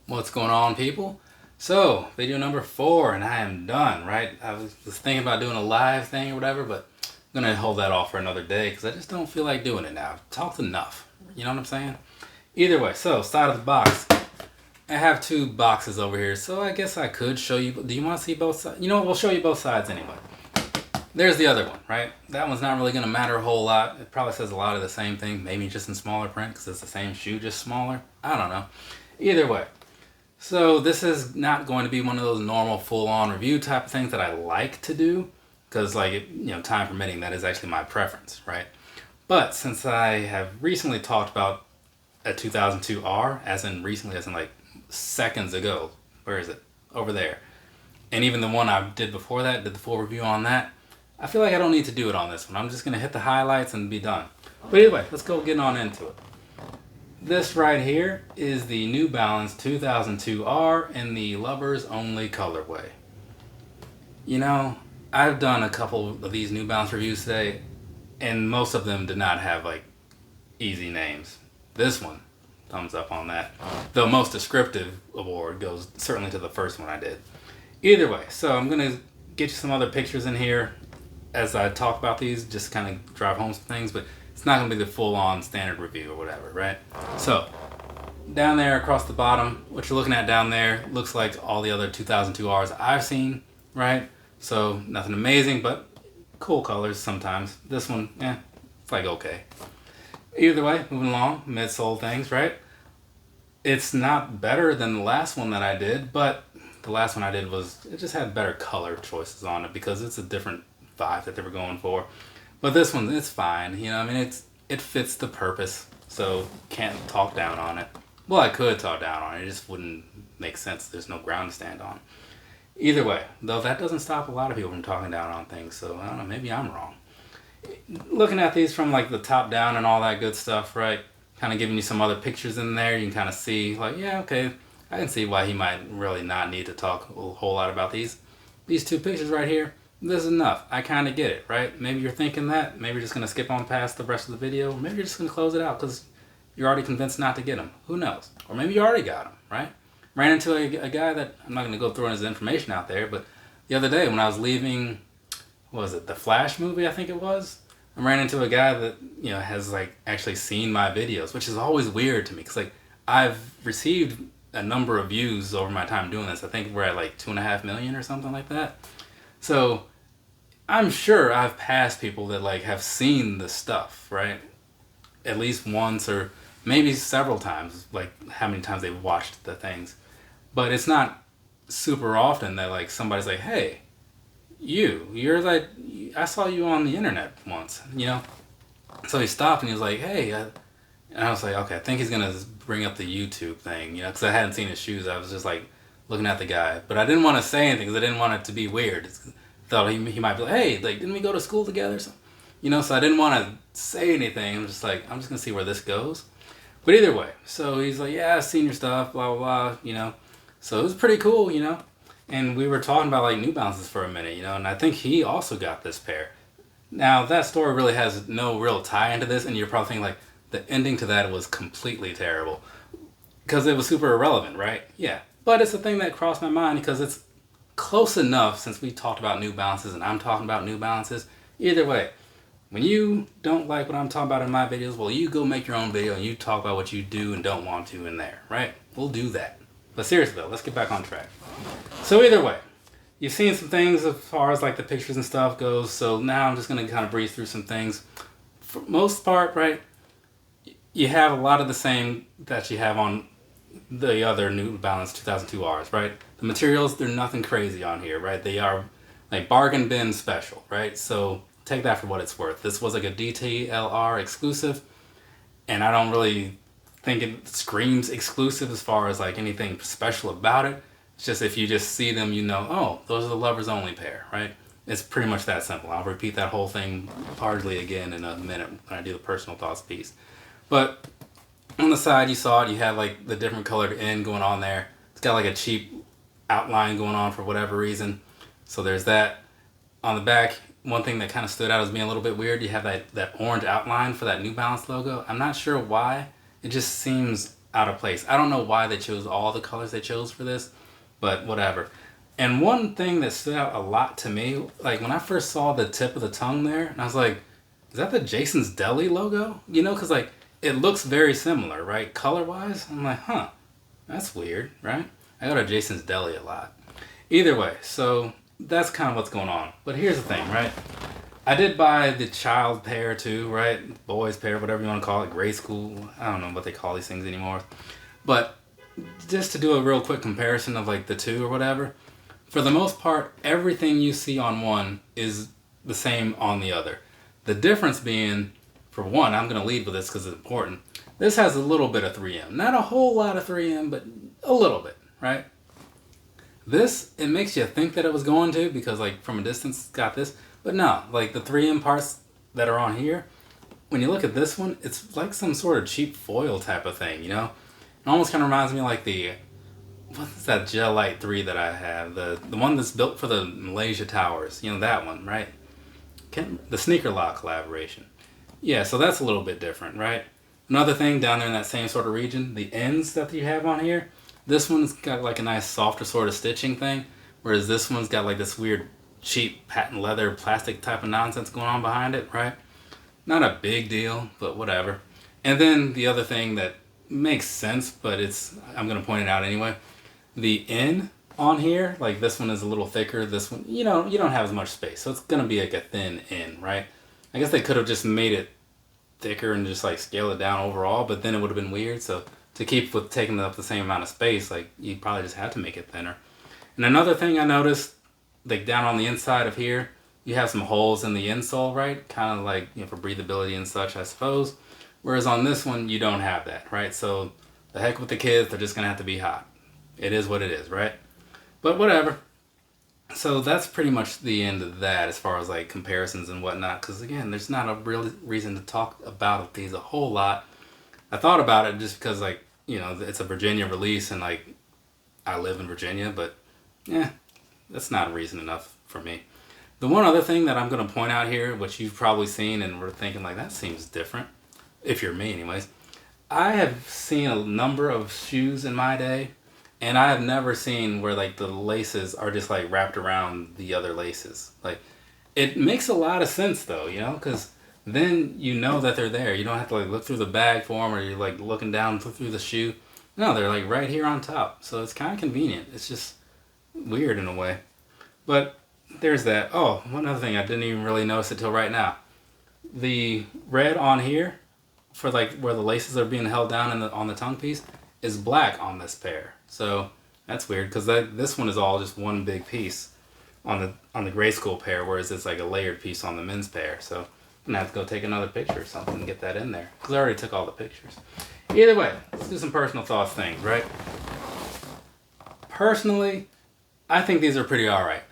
What's going on, people? So, video number 4, and I am done, right? I was thinking about doing a live thing or whatever, but I'm gonna hold that off for another day because I just don't feel like doing it now. I've talked enough. You know what I'm saying? Either way, so side of the box. I have 2 boxes over here, so I guess I could show you. Do you want to see both sides? You know what? We'll show you both sides anyway. There's the other one, right? That one's not really gonna matter a whole lot. It probably says a lot of the same thing, maybe just in smaller print because it's the same shoe, just smaller. I don't know. Either way. So this is not going to be one of those normal full-on review type of things that I like to do because, like, time permitting, that is actually my preference, right? But since I have recently talked about a 2002R, as in recently, as in like seconds ago, where is it? Over there. And even the one I did before that, did the full review on that, I feel like I don't need to do it on this one. I'm just going to hit the highlights and be done. But anyway, let's go get on into it. This right here is the New Balance 2002R in the Lovers Only colorway. You know, I've done a couple of these New Balance reviews today, and most of them did not have like easy names. This one, thumbs up on that. The most descriptive award goes certainly to the first one I did. Either way, so I'm gonna get you some other pictures in here as I talk about these, just kind of drive home some things, but it's not going to be the full-on standard review or whatever, right? So, down there across the bottom, what you're looking at down there looks like all the other 2002Rs I've seen, right? So, nothing amazing, but cool colors sometimes. This one, it's like okay. Either way, moving along, midsole things, right? It's not better than the last one that I did, but the last one I did it just had better color choices on it because it's a different vibe that they were going for. But this one, it's fine. You know, I mean, it fits the purpose, so can't talk down on it. Well, I could talk down on it. It just wouldn't make sense. There's no ground to stand on. Either way, though, that doesn't stop a lot of people from talking down on things, so I don't know, maybe I'm wrong. Looking at these from, like, the top down and all that good stuff, right, kind of giving you some other pictures in there, you can kind of see, like, yeah, okay, I can see why he might really not need to talk a whole lot about these. These 2 pictures right here, this is enough. I kind of get it, right? Maybe you're thinking that. Maybe you're just going to skip on past the rest of the video. Maybe you're just going to close it out because you're already convinced not to get them. Who knows? Or maybe you already got them, right? Ran into a guy that, I'm not going to go through his information out there, but the other day when I was leaving, what was it, the Flash movie, I think it was? I ran into a guy that, has, like, actually seen my videos, which is always weird to me because, like, I've received a number of views over my time doing this. I think we're at, like, 2.5 million or something like that. So, I'm sure I've passed people that, like, have seen the stuff, right? At least once or maybe several times, like, how many times they've watched the things. But it's not super often that, like, somebody's like, hey, you're like, I saw you on the internet once, So he stopped and he was like, hey, and I was like, okay, I think he's going to bring up the YouTube thing, because I hadn't seen his shoes. I was just, like, looking at the guy. But I didn't want to say anything because I didn't want it to be weird. Thought he might be like, hey, like, didn't we go to school together? So, so I didn't want to say anything. I'm just like, I'm just going to see where this goes. But either way, so he's like, yeah, I've seen your stuff, blah, blah, blah, So it was pretty cool, And we were talking about, like, New Balances for a minute, and I think he also got this pair. Now, that story really has no real tie into this, and you're probably thinking, like, the ending to that was completely terrible. Because it was super irrelevant, right? Yeah. But it's a thing that crossed my mind because it's close enough since we talked about New Balances and I'm talking about New Balances. Either way, when you don't like what I'm talking about in my videos, well, you go make your own video and you talk about what you do and don't want to in there, right? We'll do that. But seriously though, let's get back on track. So either way, you've seen some things as far as, like, the pictures and stuff goes, so now I'm just going to kind of breeze through some things. For most part, right, you have a lot of the same that you have on the other New Balance 2002Rs, right? The materials, they're nothing crazy on here, right? They are, like, bargain bin special, right? So take that for what it's worth. This was like a DTLR exclusive, and I don't really think it screams exclusive as far as, like, anything special about it. It's just if you just see them, oh, those are the Lovers Only pair, right? It's pretty much that simple. I'll repeat that whole thing largely again in a minute when I do the personal thoughts piece. But on the side, you saw it. You have, like, the different colored end going on there. It's got, like, a cheap outline going on for whatever reason. So there's that. On the back, one thing that kind of stood out as being a little bit weird, you have that orange outline for that New Balance logo. I'm not sure why. It just seems out of place. I don't know why they chose all the colors they chose for this, but whatever. And one thing that stood out a lot to me, like when I first saw the tip of the tongue there, and I was like, is that the Jason's Deli logo? You know, because like it looks very similar, right? Color-wise. I'm like, huh, that's weird, right? I go to Jason's Deli a lot. Either way, so that's kind of what's going on. But here's the thing, right? I did buy the child pair too, right? Boys pair, whatever you want to call it, grade school. I don't know what they call these things anymore. But just to do a real quick comparison of like the two or whatever, for the most part, everything you see on one is the same on the other. The difference being, for one, I'm going to lead with this because it's important. This has a little bit of 3M. Not a whole lot of 3M, but a little bit, right? This, it makes you think that it was going to because like from a distance it's got this. But no, like the 3M parts that are on here, when you look at this one, it's like some sort of cheap foil type of thing, you know? It almost kind of reminds me of like the, what's that Gel Light 3 that I have? The one that's built for the Malaysia Towers. You know, that one, right? The Sneaker Lock collaboration. Yeah, so that's a little bit different, right? Another thing down there in that same sort of region, the ends that you have on here, this one's got like a nice softer sort of stitching thing, whereas this one's got like this weird cheap patent leather plastic type of nonsense going on behind it, right? Not a big deal, but whatever. And then the other thing that makes sense, but I'm going to point it out anyway. The end on here, like this one is a little thicker. This one, you don't have as much space. So it's going to be like a thin end, right? I guess they could have just made it thicker and just like scale it down overall, but then it would have been weird. So to keep with taking up the same amount of space, like you probably just have to make it thinner. And another thing I noticed, like down on the inside of here, you have some holes in the insole, right? Kind of like, for breathability and such, I suppose. Whereas on this one, you don't have that, right? So the heck with the kids, they're just going to have to be hot. It is what it is, right? But whatever. So that's pretty much the end of that as far as like comparisons and whatnot. Because again, there's not a real reason to talk about these a whole lot. I thought about it just because like, it's a Virginia release and like I live in Virginia, but yeah, that's not reason enough for me. The one other thing that I'm going to point out here, which you've probably seen and we're thinking like that seems different, if you're me anyways. I have seen a number of shoes in my day, and I have never seen where like the laces are just like wrapped around the other laces. Like it makes a lot of sense though, because then you know that they're there. You don't have to like look through the bag for them or you're like looking down through the shoe. No, they're like right here on top. So it's kind of convenient. It's just weird in a way. But there's that. Oh, one other thing I didn't even really notice it till right now. The red on here for like where the laces are being held down on the tongue piece is black on this pair. So that's weird because this one is all just one big piece on the gray school pair, whereas it's like a layered piece on the men's pair. So I'm gonna have to go take another picture or something and get that in there because I already took all the pictures. Either way, let's do some personal thoughts things, right? Personally, I think these are pretty alright.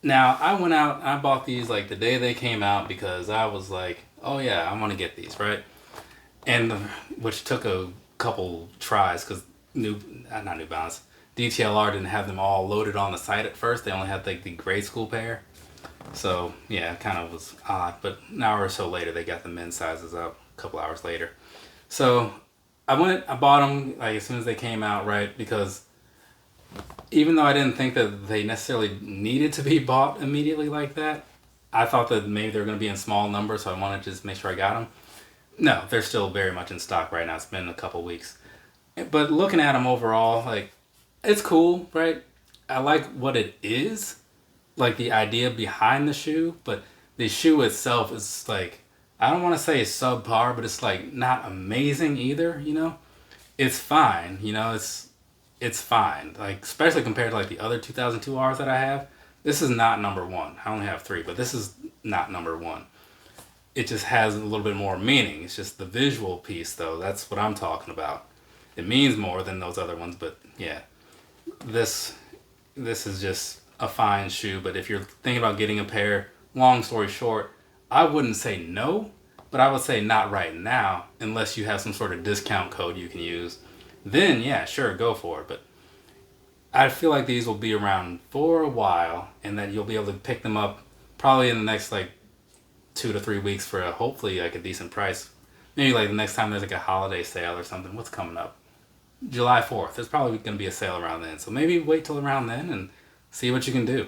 Now, I went out and I bought these like the day they came out because I was like, oh yeah, I want to get these, right? And which took a couple tries because not New Balance, DTLR didn't have them all loaded on the site at first. They only had like the grade school pair. So yeah, it kind of was odd. But an hour or so later, they got the men's sizes up a couple hours later. So I bought them like as soon as they came out, right? Because even though I didn't think that they necessarily needed to be bought immediately like that, I thought that maybe they were going to be in small numbers, so I wanted to just make sure I got them. No, they're still very much in stock right now. It's been a couple weeks. But looking at them overall, like, it's cool, right? I like what it is, like the idea behind the shoe, but the shoe itself is like, I don't want to say it's subpar, but it's like not amazing either, It's fine, it's fine. Like, especially compared to like the other 2002Rs that I have, this is not number one. I only have 3, but this is not number one. It just has a little bit more meaning. It's just the visual piece, though. That's what I'm talking about. It means more than those other ones, but yeah. This is just a fine shoe, but if you're thinking about getting a pair, long story short, I wouldn't say no, but I would say not right now, unless you have some sort of discount code you can use. Then, yeah, sure, go for it. But I feel like these will be around for a while, and that you'll be able to pick them up probably in the next, 2 to 3 weeks for hopefully, a decent price. Maybe, the next time there's, a holiday sale or something. What's coming up? July 4th. There's probably going to be a sale around then. So maybe wait till around then and see what you can do.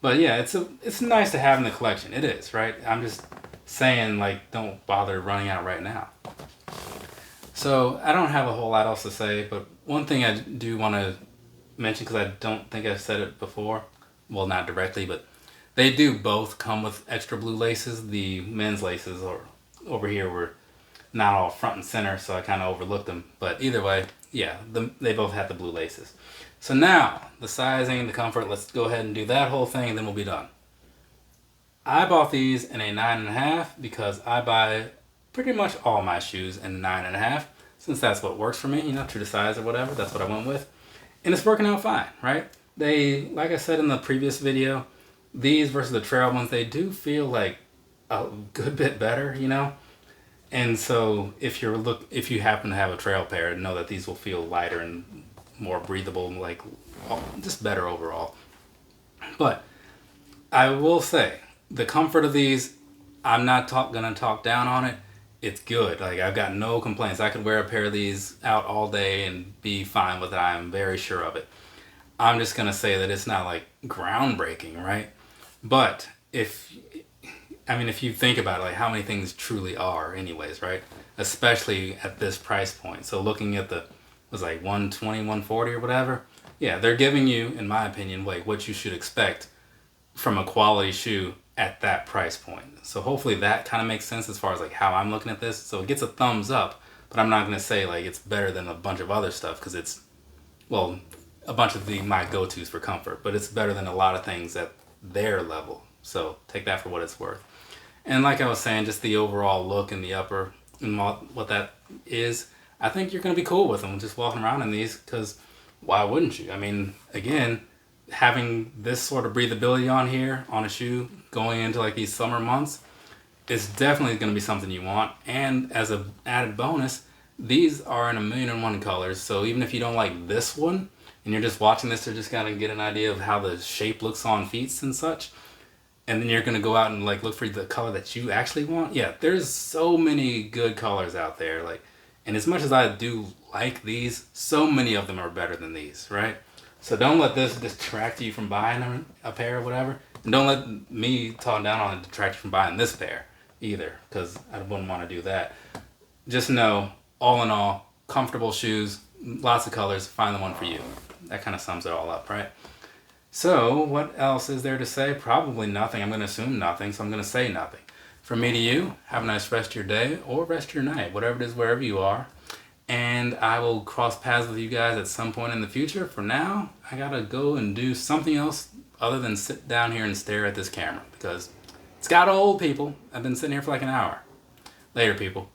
But yeah, it's nice to have in the collection. It is, right? I'm just saying, like, don't bother running out right now. So I don't have a whole lot else to say, but one thing I do want to mention, because I don't think I've said it before, well, not directly, but they do both come with extra blue laces. The men's laces or over here were not all front and center, so I kind of overlooked them. But either way, yeah, they both have the blue laces. So now, the sizing, the comfort, let's go ahead and do that whole thing, and then we'll be done. I bought these in a 9.5 because I buy pretty much all my shoes in 9.5, since that's what works for me, you know, true to size or whatever. That's what I went with. And it's working out fine, right? They, like I said in the previous video, these versus the trail ones, they do feel like a good bit better, you know? And so if you happen to have a trail pair, know that these will feel lighter and more breathable, like just better overall. But I will say, the comfort of these, I'm not gonna talk down on it. It's good. Like, I've got no complaints. I could wear a pair of these out all day and be fine with it. I am very sure of it. I'm just gonna say that it's not like groundbreaking, right? But if you think about it, like, how many things truly are anyways, right? Especially at this price point. So looking at was like 120, 140 or whatever. Yeah, they're giving you, in my opinion, like what you should expect from a quality shoe at that price point. So hopefully that kind of makes sense as far as like how I'm looking at this. So it gets a thumbs up, but I'm not going to say like it's better than a bunch of other stuff, because it's, well, a bunch of my go-tos for comfort, but it's better than a lot of things at their level. So take that for what it's worth. And like I was saying, just the overall look in the upper and what that is, I think you're going to be cool with them just walking around in these, because why wouldn't you? I mean, again, having this sort of breathability on here on a shoe going into like these summer months is definitely going to be something you want. And as an added bonus, these are in 1,000,001 colors. So even if you don't like this one and you're just watching this to just kind of get an idea of how the shape looks on feet and such, and then you're going to go out and like look for the color that you actually want. Yeah, there's so many good colors out there. Like, and as much as I do like these, so many of them are better than these, right? So don't let this distract you from buying a pair or whatever. And don't let me talk down on it detract you from buying this pair either, because I wouldn't want to do that. Just know, all in all, comfortable shoes, lots of colors, find the one for you. That kind of sums it all up, right? So what else is there to say? Probably nothing. I'm going to assume nothing, so I'm going to say nothing. From me to you, have a nice rest of your day or rest of your night, whatever it is, wherever you are. And I will cross paths with you guys at some point in the future. For now, I gotta go and do something else other than sit down here and stare at this camera, because it's got old, people. I've been sitting here for like an hour. Later, people.